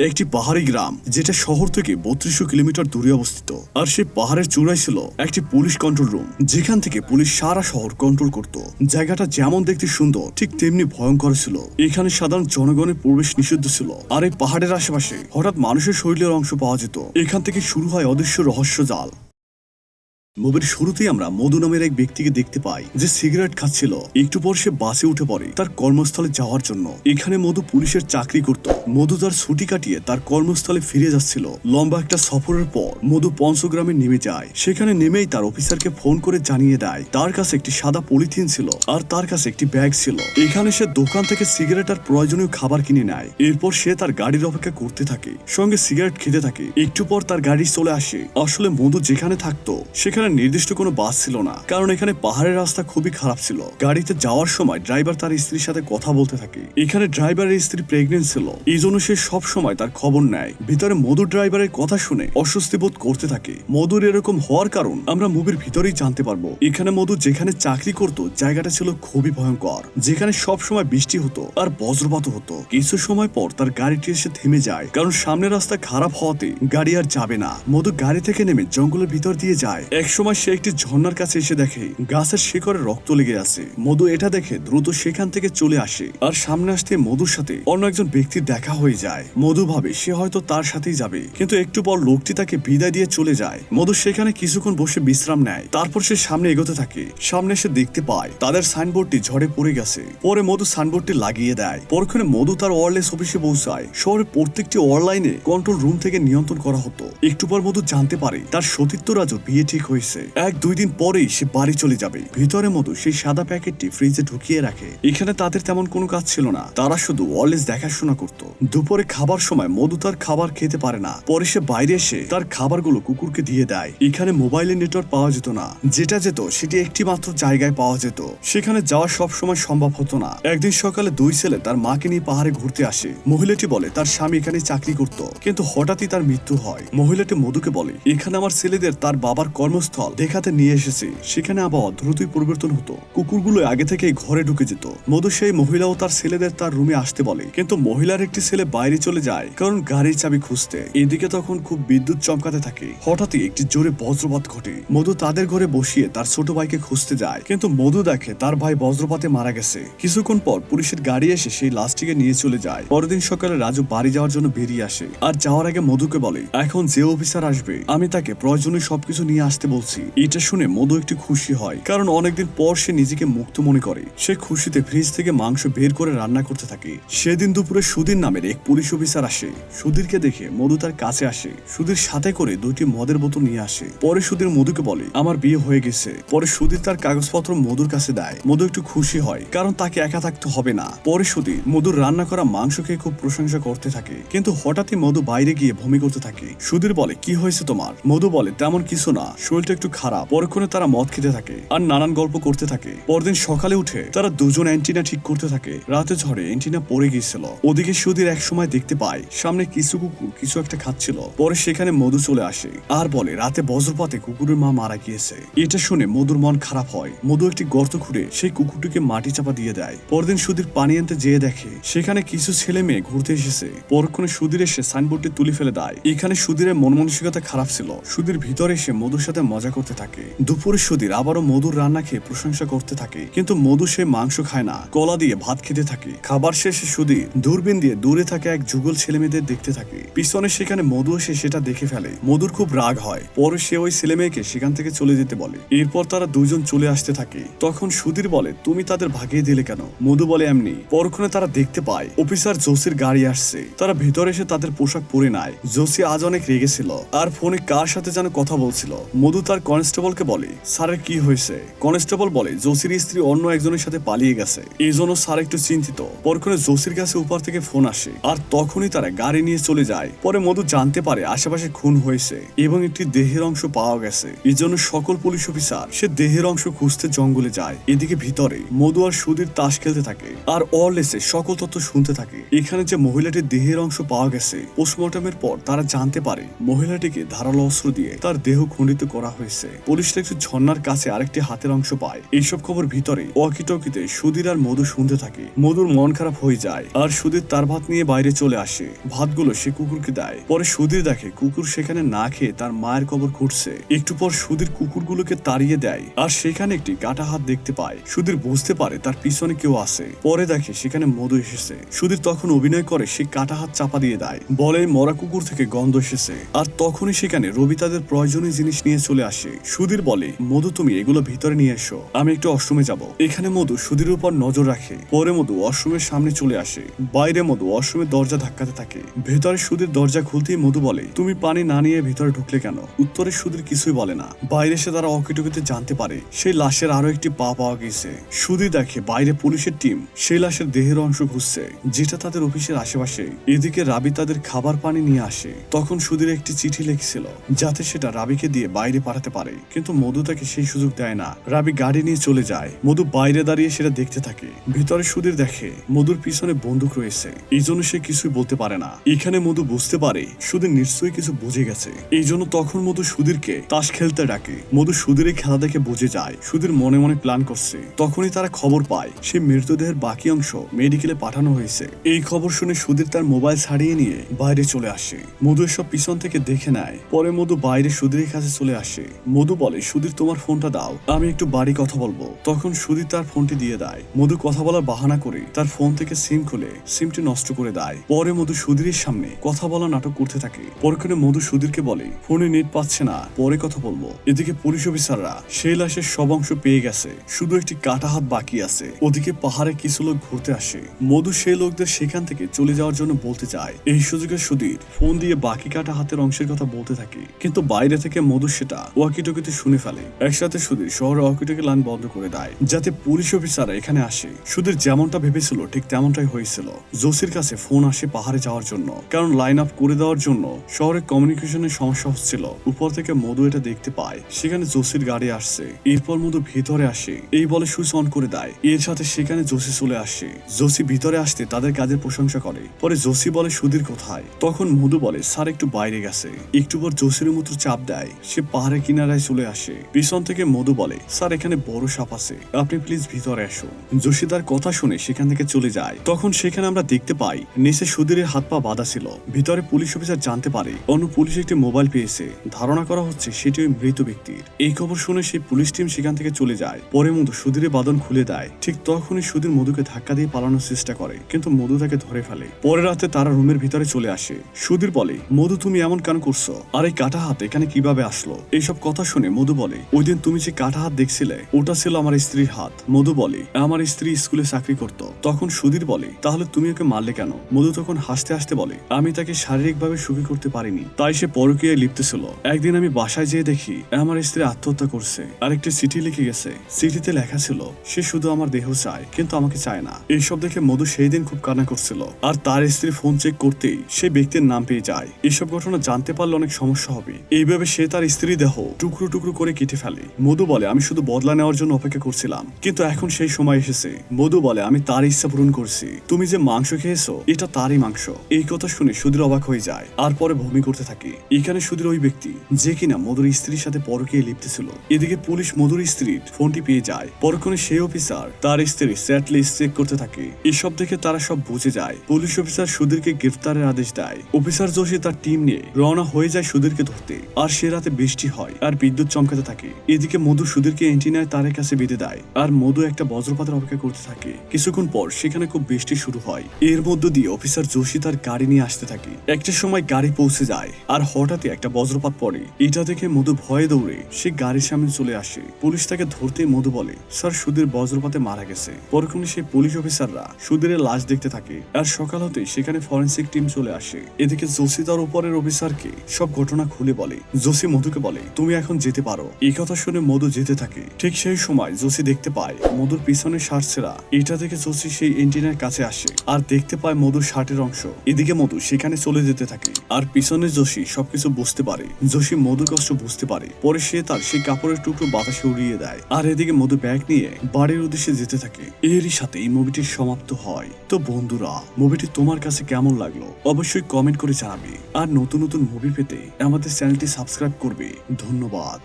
একটি পাহাড়ি গ্রাম যেটা শহর থেকে ৩২০০ কিলোমিটার দূরে অবস্থিত। আর সেই পাহাড়ের চূড়ায় ছিল একটি পুলিশ কন্ট্রোল রুম, যেখান থেকে পুলিশ সারা শহর কন্ট্রোল করত। জায়গাটা যেমন দেখতে সুন্দর ঠিক তেমনি ভয়ঙ্কর ছিল। এখানে সাধারণ জনগণের প্রবেশ নিষিদ্ধ ছিল। আর এই পাহাড়ের আশেপাশে হঠাৎ মানুষের শরীরের অংশ পাওয়া যেত। এখান থেকে শুরু হয় অদৃশ্য রহস্য জাল। মুভির শুরুতেই আমরা মধু নামের এক ব্যক্তিকে দেখতে পাই যে সিগারেট খাচ্ছিল। একটু পর সে বাসে উঠে পড়ে তার কর্মস্থলে যাওয়ার জন্য। এখানে মধু পুলিশের চাকরি করত। মধু তার ছুটি কাটিয়ে তার কর্মস্থলে ফিরে যাচ্ছিল। লম্বা একটা সফরের পর মধু পঞ্চগ্রামে নেমে যায়। সেখানে নেমেই তার অফিসারকে ফোন করে জানিয়ে দেয় তার কাছে একটি সাদা পলিথিন ছিল আর তার কাছে একটি ব্যাগ ছিল। এখানে সে দোকান থেকে সিগারেট আর প্রয়োজনীয় খাবার কিনে নেয়। এরপর সে তার গাড়ির অপেক্ষা করতে থাকে, সঙ্গে সিগারেট খেতে থাকে। একটু পর তার গাড়ি চলে আসে। আসলে মধু যেখানে থাকতো সেখানে নির্দিষ্ট কোনো বাস ছিল না, কারণ এখানে পাহাড়ের রাস্তা খুবই খারাপ ছিল। গাড়িতে যাওয়ার সময় ড্রাইভার তার স্ত্রীর সাথে কথা বলতে থাকে। এখানে ড্রাইভারের স্ত্রী প্রেগনেন্ট ছিল, এই জন্য সে সব সময় তার খবর নেয়। ভিতরে মধু ড্রাইভারের কথা শুনে অস্বস্তি বোধ করতে থাকে। মধুর এরকম হওয়ার কারণ আমরা মুভির ভিতরেই জানতে পারবো। এখানে মধু যেখানে চাকরি করত জায়গাটা ছিল খুবই ভয়ঙ্কর, যেখানে সব সময় বৃষ্টি হতো আর বজ্রপাত হতো। কিছু সময় পর তার গাড়িটি এসে থেমে যায়, কারণ সামনের রাস্তা খারাপ হওয়াতে গাড়ি আর যাবে না। মধু গাড়ি থেকে নেমে জঙ্গলের ভিতর দিয়ে যায়। এক সময় সে একটি ঝর্ণার কাছে এসে দেখে গাছের শিকড়ে রক্ত লেগে আছে। মধু এটা দেখে দ্রুত সেখান থেকে চলে আসে। আর সামনে আসতে মধুর সাথে অন্য একজন ব্যক্তির দেখা হয়ে যায়। মধু ভাবে সে হয়তো তার সাথেই যাবে, কিন্তু একটু পর লোকটি তাকে বিদায় দিয়ে চলে যায়। মধু সেখানে কিছুক্ষণ বসে বিশ্রাম নেয়। তারপর সে সামনে এগোতে থাকে। সামনে এসে দেখতে পায় তাদের সাইনবোর্ডটি ঝড়ে পড়ে গেছে। পরে মধু সাইনবোর্ডটি লাগিয়ে দেয়। পরক্ষণে মধু তার ওয়্যারলেস অফিসে পৌঁছায়। শহরের প্রত্যেকটি অনলাইনে কন্ট্রোল রুম থেকে নিয়ন্ত্রণ করা হতো। একটু পর মধু জানতে পারে তার সতীর্থ রাজুর বিয়ে ঠিক হয়েছে। ১-২ দিন পরেই সে বাড়ি চলে যাবে। ভিতরে মধু সেই সাদা প্যাকেটটি ফ্রিজে ঢুকিয়ে রাখে। এখানে তাদের তেমন কোনো কাজ ছিল না, তারা শুধু ওয়্যারলেস দেখাশোনা করত। দুপুরে খাবার সময় মধু তার খাবার খেতে পারে না। পরে সে বাইরে এসে তার খাবারগুলো কুকুরকে দিয়ে দেয়। এখানে মোবাইলের নেটওয়ার্ক পাওয়া যেত না, যেটা যেত সেটি একটি মাত্র জায়গায় পাওয়া যেত। সেখানে যাওয়া সব সময় সম্ভব হতো না। একদিন সকালে ২ ছেলে তার মাকে নিয়ে পাহাড়ে ঘুরতে আসে। মহিলাটি বলে তার স্বামী এখানে চাকরি করত, কিন্তু হঠাৎই তার মৃত্যু হয়। মহিলাটি মধুকে বলে এখানে আমার ছেলেদের তার বাবার কর্মস্থল দেখাতে নিয়ে এসেছে। সেখানে আবহাওয়া দ্রুতই পরিবর্তন হতো। কুকুরগুলো আগে থেকেই ঘরে ঢুকে যেত। মধু সেই মহিলা ও তার ছেলেদের তার রুমে আসতে বলে, কিন্তু মহিলার একটি ছেলে বাইরে চলে যায়, কারণ গাড়ির চাবি খুঁজতে। এদিকে তখন খুব বিদ্যুৎ চমকাতে থাকে। হঠাৎই একটি জোরে বজ্রপাত ঘটে। মধু তাদের ঘরে বসিয়ে তার ছোট ভাইকে খুঁজতে যায়, কিন্তু মধু দেখে তার ভাই বজ্রপাতে মারা গেছে। কিছুক্ষণ পর পুলিশের গাড়ি এসে সেই লাশটিকে নিয়ে চলে যায়। পরের দিন সকালে রাজু বাড়ি যাওয়ার জন্য বেরিয়ে আসে। আর যাওয়ার আগে মধুকে বলে এখন যে অফিসার আসবে আমি তাকে প্রয়োজনীয় সবকিছু নিয়ে আসতে বলছি। এটা শুনে মধু একটু খুশি হয়, কারণ অনেকদিন পর সে নিজেকে মুক্ত মনে করে। সে খুশিতে ফ্রিজ থেকে মাংস বের করে রান্না করতে থাকে। সেদিন দুপুরে সুধীর নামের এক পুলিশ অফিসার আসে। সুধীরকে দেখে মধু তার কাছে আসে। সুধীর সাথে করে 2টি মদের বোতল নিয়ে আসে। পরে সুধীর মধুকে বলে আমার বিয়ে হয়ে গেছে। পরে সুধীর তার কাগজপত্র মধুর কাছে দেয়। মধু একটু খুশি হয়, কারণ তাকে একা থাকতে হবে না। পরে সুধীর মধুর রান্না করা মাংস খেয়ে খুব প্রশংসা করতে থাকে, কিন্তু হঠাৎই মধু বাইরে গিয়ে বমি করতে থাকে। সুধীর বলে কি হয়েছে তোমার? মধু বলে তেমন কিছু না, শরীরটা একটু খারাপ। পরক্ষণে তারা মদ খেতে থাকে আর নানান গল্প করতে থাকে। পরদিন সকালে উঠে তারা দুজন অ্যান্টিনা ঠিক করতে থাকে। রাতে ঝড়ে অ্যান্টিনা পড়ে গিয়েছিল। ওদিকে সুধীর এক সময় দেখতে পায় সামনে কিছু কুকুর কিছু একটা খাচ্ছিল। পরে সেখানে মধু চলে আসে আর বলে রাতে বজ্রপাতে কুকুরের মা মারা গিয়েছে। এটা শুনে মধুর মন খারাপ হয়। মধু একটি গর্ত খুঁড়ে সেই কুকুরটিকে মাটি চাপা দিয়ে দেয়। পরদিন সুধীর পানি আনতে যেয়ে দেখে সেখানে কিছু ছেলে মেয়ে ঘুরতে এসেছে। পরক্ষণে সুধীর এসে সাইনবোর্ডটি তুলে ফেলে দেয়। এখানে সুধীরের মন মানসিকতা খারাপ ছিল। সুধীর ভিতরে এসে মধুর সাথে মজা করতে থাকে। দুপুরে সুধীর আবারও মধুর রান্না খেয়ে প্রশংসা করতে থাকে, কিন্তু মধু সে মাংস খায় না, কলা দিয়ে ভাত খেতে থাকে। খাবার শেষে সুধীর দূরবীন দিয়ে দূরে থাকে এক যুগল ছেলে মেয়েদের দেখতে থাকে। পিছনে সেখানে মধু এসে সেটা দেখে ফেলে। মধুর খুব রাগ হয়। পরে সে ওই ছেলে মেয়েকে সেখান থেকে চলে যেতে বলে। এরপর তারা দুজন চলে আসতে থাকে। তখন সুধীর বলে তুমি তাদের ভাগিয়ে দিলে কেন? মধু বলে এমনি। পরক্ষণে তারা দেখতে পায় অফিসার জোসির গাড়ি আসছে। তারা ভেতরে এসে তাদের পোশাক পরে নেয়। জোসি আজ অনেক রেগেছিল আর ফোনে কার সাথে যেন কথা বলছিল। মধু তার কনস্টেবলকে বলে স্যারের কি হয়েছে? কনস্টেবল বলে জোসির স্ত্রী অন্য একজনের সাথে পালিয়ে গেছে, এই জন্য স্যার একটু চিন্তিত। পরক্ষণে জোসির কাছে উপর থেকে ফোন আসে আর তখনই তারা গাড়ি নিয়ে চলে যায়। পরে মধু জানতে পারে আশেপাশে খুন হয়েছে এবং একটি দেহের অংশ পাওয়া গেছে। এই জন্য সকল পুলিশ অফিসার সে দেহের অংশ খুঁজতে জঙ্গলে যায়। এদিকে ভিতরে মধু আর সুধীর তাস খেলতে থাকে আর ওয়্যারলেসে সকল তথ্য শুনতে থাকে। এখানে যে মহিলাটির দেহের অংশ পাওয়া গেছে পোস্টমর্টমের পর তারা জানতে পারে মহিলাটিকে ধারালো অস্ত্র দিয়ে তার দেহ খণ্ডিত করা হয়েছে। পুলিশরা একটু ঝর্ণার কাছে আরেকটি হাতের অংশ পায়। এইসব খবর ভিতরে ওয়াকিটকিতে সুধীর আর মধু শুনতে থাকে। মধুর মন খারাপ হয়ে যায় আর সুধীর তার ভাত নিয়ে বাইরে চলে আসে। ভাতগুলো সে কুকুরকে দেয়। পরে সুধীর দেখে কুকুর সেখানে না খেয়ে তার মায়ের কবর খুঁড়ছে। একটু পর সুধীর কুকুরগুলোকে তাড়িয়ে দেয় আর সেখানে একটি কাটা হাত দেখতে পায়। সুধীর বুঝতে পারে তার পিছনে কেউ আছে। পরে দেখে সেখানে মধু এসেছে। সুধীর তখন অভিনয় করে সে কাটা হাত চাপা দিয়ে দেয়, বলে মরা কুকুর থেকে গন্ধ এসেছে। আর তখনই সেখানে রবি তাদের প্রয়োজনীয় জিনিস নিয়ে চলে আসে। সুধীর বলে, মধু তুমি এগুলো ভিতরে নিয়ে এসো, আমি একটু ওয়াশরুমে যাব। এখানে মধু সুধীরের উপর নজর রাখে। পরে মধু ওয়াশরুমের সামনে চলে আসে। বাইরে মধু ওয়াশরুমের দরজা ধাক্কাতে থাকে। ভেতরে সুধীর দরজা খুলতেই মধু বলে, তুমি পানি না নিয়ে ভিতরে ঢুকলে কেন? উত্তরে সুধীর কিছুই বলে না। বাইরে এসে তারা অকিটকিতে জানতে পারে সেই লাশের আরো একটি পা পাওয়া গেছে। সুধীর দেখে বাইরে পুলিশের টিম সেই লাশের দেহের অংশ খুঁজছে, যেটা তাদের অফিসের আশেপাশে। এদিকে রাবি তাদের খাবার পানি নিয়ে আসে। তখন সুধীর একটি চিঠি লিখছিল যাতে সেটা রাবিকে দিয়ে বাইরে পাঠাতে পারে, কিন্তু মধু তাকে সেই সুযোগ দেয় না। রাবি গাড়ি নিয়ে চলে যায়। মধু বাইরে দাঁড়িয়ে সেটা দেখতে থাকে। ভিতরে সুধীর দেখে মধুর পিছনে বন্দুক রয়েছে, এই জন্য সে কিছুই বলতে পারে না। এখানে মধু বুঝতে পারে সুধীর নিশ্চয়ই কিছু বুঝে গেছে। এই জন্য তখন মধু সুধীরকে তাস খেলতে ডাকে। মধু সুধীরের খেলা দেখে বুঝে যায় সুধীর মনে মনে প্ল্যান করছে। তখনই তারা খবর পায় সে মৃতদেহের বাকি অংশ মেডিকেলে পাঠানো হয়েছে। এই খবর শুনে সুধীর তার মোবাইল ছাড়িয়ে নিয়ে বাইরে চলে আসে। মধু এসব পিছন থেকে দেখে নেয়। পরে মধু বাইরে সুধীরের কাছে চলে আসে। মধু বলে, সুধীর তোমার ফোনটা দাও, আমি একটু বাড়ি কথা বলবো। তখন সুধীর তার ফোনটি দিয়ে দেয়। মধু কথা বলার বাহানা করে তার ফোন থেকে সিম খুলে সিমটি নষ্ট করে দেয়। পরে মধু সুধীরের সামনে কথা বলা নাটক করতে থাকে। পরক্ষণে মধু সুধীরকে বলে, ফোনে নেট পাচ্ছে না, পরে কথা বলবো। এদিকে পুলিশ অফিসাররা সেই লাশের সব অংশ পেয়ে গেছে, শুধু একটি কাটা হাত বাকি আছে। ওদিকে পাহাড়ে কিছু লোক ঘুরতে আসে। মধু সেই লোকদের সেখান থেকে চলে যাওয়ার জন্য বলতে চায়। এই সুযোগে সুধীর ফোন দিয়ে বাকি কাটা হাতের অংশের কথা বলতে থাকে, কিন্তু বাইরে থেকে মধু সেটা ওয়াকিটকিতে শুনে ফেলে। একসাথে সুধীর শহরে ওয়াকিটকি লাইন বন্ধ করে দেয় যাতে পুলিশ অফিসাররা এখানে আসে। সুধীর যেমনটা ভেবেছিল ঠিক তেমনটাই হয়েছিল। জোসির কাছে ফোন আসে পাহাড়ে যাওয়ার জন্য, কারণ লাইন আপ করে দেওয়ার জন্য শহরে কমিউনিকেশনের সমস্যা হচ্ছিল। উপর থেকে মধু এটা দেখতে পায় সেখানে জোসির গাড়ি আসছে। এরপর মধু ভিতরে আসে, এই বলে সুইচ অন করে দেয়। এর সাথে সেখানে জোসি চলে আসে। জোসি ভিতরে আসতে তাদের কাজের প্রশংসা করে। পরে জোসি বলে, সুধীর কোথায়? তখন মধু বলে, স্যার একটু বাইরে গেছে। একটু পর জোসির মতো চাপ দেয়, সে পাহাড়ের কিনারায় চলে আসে। পিছন থেকে মধু বলে, স্যার এখানে বড় সাপ আছে, আপনি প্লিজ ভিতরে আসুন। জোসি তার কথা শুনে সেখান থেকে চলে যায়। তখন সেখানে আমরা দেখতে পাই নিচে সুধীরের হাত পা বাঁধা ছিল। ভিতরে পুলিশ অফিসার জানতে পারে অন্য পুলিশ একটি মোবাইল পেয়েছে, ধারণা করা হচ্ছে সেটি ওই মৃত ব্যক্তির। এই খবর শুনে সেই পুলিশ টিম সেখান থেকে চলে যায়। পরে মধু সুধীরের বাঁধন খুলে দেয়। ঠিক তখনই সুধীর মধুকে ধাক্কা দিয়ে পালানোর চেষ্টা করে, কিন্তু মধু তাকে ধরে ফেলে। পরে রাতে তারা রুমের ভিতরে চলে আসে। সুধীর বলে, মধু তুমি এমন কেন করছো? আর এই কাটা হাত এখানে কিভাবে আসলো? এইসব কথা শুনে মধু বলে, ওই দিন তুমি যে কাটা হাত দেখছিলে ওটা ছিল আমার স্ত্রীর হাত। মধু বলে, আমার স্ত্রী স্কুলে চাকরি করত। তখন সুধীর বলে, তাহলে তুমি ওকে মারলে কেন? মধু তখন হাসতে হাসতে বলে, আমি তাকে শারীরিকভাবে সুখী করতে পারিনি, তাই সে পরকীয়ায় লিপ্ত ছিল। একদিন আমি বাসায় যেয়ে দেখি আমার স্ত্রী আত্মহত্যা করছে আর একটি চিঠি লিখে গেছে। চিঠিতে লেখা ছিল সে শুধু আমার দেহ চায় কিন্তু আমাকে চায় না। এইসব দেখে মধু সেই দিন খুব কান্না করছিল। আর তার স্ত্রী ফোন চেক করতেই সেই ব্যক্তির নাম পেয়ে যায়। এসব ঘটনা জানতে পারলে অনেক সমস্যা হবে। এইভাবে সে তার স্ত্রী দেহ টুকরো টুকরো করে কেটে ফেলে। মধু বলে, আমি শুধু বদলা নেওয়ার জন্য অপেক্ষা করছিলাম, কিন্তু এখন সেই সময় এসেছে। মধু বলে, আমি তার ইচ্ছা পূরণ করছি। তুমি যে মাংস খেয়েছো এটা তারই মাংস। এই কথা শুনে সুধীর অবাক হয়ে যায় আর পরে বমি করতে থাকে। এখানে সুধীর ওই ব্যক্তি যে কিনা মধুর স্ত্রীর সাথে পরকীয়ায় লিপ্ত ছিল। এদিকে পুলিশ মধুর স্ত্রীর ফোনটি পেয়ে যায়। পরক্ষণে সেই অফিসার তার স্ত্রী চ্যাট লিস্ট চেক করতে থাকে। এসব দেখে তারা সব বুঝে যায়। পুলিশ অফিসার সুধীরকে গ্রেফতারের আদেশ দেয়। অফিসার জোশী তার টিম নিয়ে রওনা হয়ে যায় সুধীরকে ধরতে। আর সে রাতে বৃষ্টি হয় আর বিদ্যুৎ চমকাতে থাকে। এদিকে মধু সুধীরকে এন্টিনায় তারের কাছে বেঁধে দেয় আর মধু একটা বজ্রপাতের অপেক্ষা করতে থাকে। কিছুক্ষণ পর সেখানে খুব বৃষ্টি শুরু হয়। এর মধ্য দিয়ে অফিসার জোশী তার গাড়ি নিয়ে আসতে থাকে। একটা সময় গাড়ি পৌঁছে যায় আর হঠাৎই একটা বজ্রপাত পড়ে। এটা দেখে মধু ভয়ে দৌড়ে সে গাড়ির সামনে চলে আসে। পুলিশ তাকে ধরতে মধু বলে, স্যার সুধীর বজ্রপাতে মারা গেছে। পরক্ষণে সেই পুলিশ অফিসাররা সুধীরের লাশ দেখতে থাকে আর সকাল হতে সেখানে ফরেন্সিক টিম চলে আসে। এদিকে জোশী তার উপরের অফিসারকে সব ঘটনা খুলে বলে। জোশী মধুকে বলে, তুমি এখন যেতে পারো। এই কথা শুনে মধু যেতে থাকে। ঠিক সেই সময় জোশী দেখতে পায় মধুর পিছনে শার্ট ছেঁড়া। এটা দেখে জোশী সেই এন্টিনার কাছে আসে আর দেখতে পায় মধুর শার্টের অংশ। এদিকে মধু সেখানে চলে যেতে থাকে আর পিছনে জোশী সবকিছু বুঝতে পারে। জোশী মধুর কষ্ট বুঝতে পারে। পরে সে তার সেই কাপড়ের টুকরো বাতাসে উড়িয়ে দেয় আর এদিকে মধু ব্যাগ নিয়ে বাড়ির উদ্দেশ্যে যেতে থাকে। এরই সাথে এই মুভিটির সমাপ্ত হয়। তো বন্ধুরা, মুভিটি তোমার কাছে কেমন লাগলো অবশ্যই কমেন্ট করে জানাবে। আর নতুন নতুন মুভি পেতে আমাদের চ্যানেলটি সাবস্ক্রাইব করবে। ধন্যবাদ।